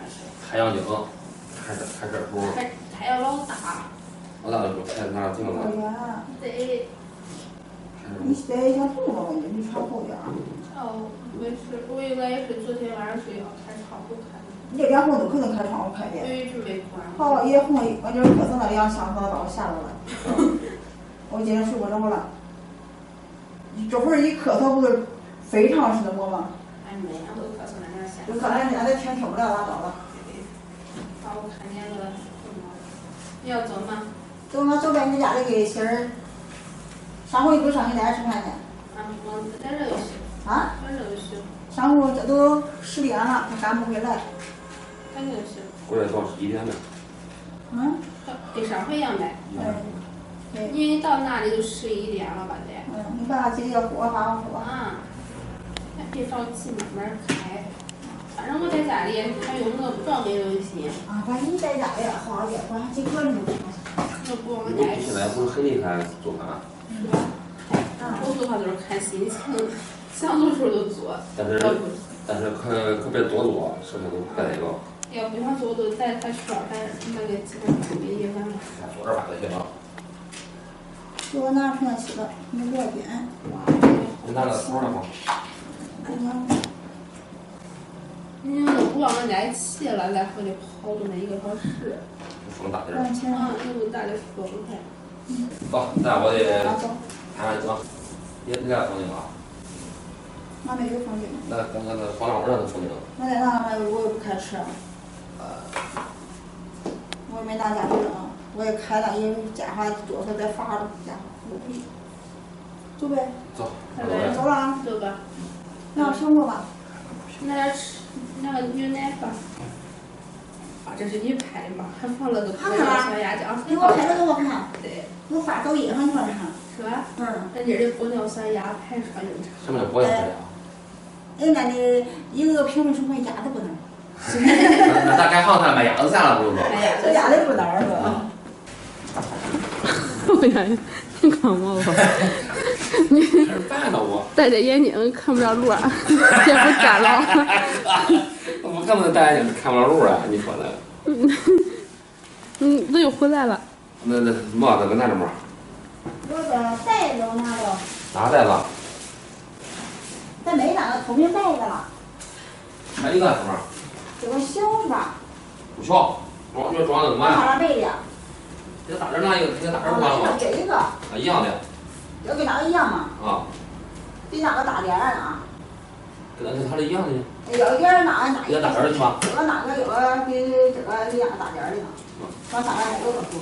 是。太阳镜，还这图。太阳老大。老大的图，太哪镜了？对。你得想动了，你朝后点。哦，没事，我应该也是昨天晚上睡觉开窗户开的。你这两户都可能开窗户开的。对，准备关。好，也红，我就是咳嗽那两箱子把我吓着了。我今天睡不着了。这会儿一咳嗽不是非常似的我吗？哎，没呀，我咳嗽那点吓。就刚才现在听不了拉倒了。把我看见了，你要走吗？走嘛，走呗，你家里给媳儿。上午又不上给大家吃饭去。啊，我在这就行。啊？在这就行。上午这都10点了，他赶不回来。赶紧行。回来到11点了。嗯。跟上回一样呗。对。你到那里就11点了吧得。你把姐姐火发火。啊。别着急，慢慢开。反正我在家里还用我不着没东西。啊，反正你在家里好点，管几个人都行。我不往你家现在不是很厉害做饭？是吧？我做饭都是看心情，想做时候就做。但是可别多做，剩下都不那个。要不想做，我都在他圈儿买个几个猪米一碗。做点饭就行了。我拿出来去了，没多点。你拿个头了吗？你都不往俺家骑了，来回的跑都那1个小时。风大点。啊，那么大的风还。走，那我得看看走。你俩风景啊？俺没有风景。那黄老二的风景。我在那还我又不开车。我也没拿驾驶证，我也开了，也驾校多少再罚了，驾校我不行。走呗。走。走了啊。走吧。拿苹果吧。拿点吃，拿个牛奶吧。啊，这是你拍的吗？还放了个玻璃小鸭架。你给我拍的给我看。对。我发抖音上你说啥？是吧？人家的玻尿酸鸭排上用场。什么叫玻尿酸鸭？人家的一个评论说卖鸭子不能。那咱改行咱卖鸭子啥了，不是说？这鸭子不能是吧？我呀，你看我吧，你戴着眼镜看不了路啊，也不站了。我根本戴眼镜看不了路啊！你说的。这又回来了。那帽子搁哪着吗？我的袋子我拿着。哪袋子？咱没那个透明袋子了。还一个什么？这个小是吧？不小，装就装那个满。放上背的。这个大点拿一个，这个大点装了吗？这一个。啊，一样的。要跟那个一样嘛？啊。比那个大点儿呢。跟它是一样的。有点儿那一个大点儿的是吧？这个那个有个比这个一样大点儿的呢。往上面还有个数。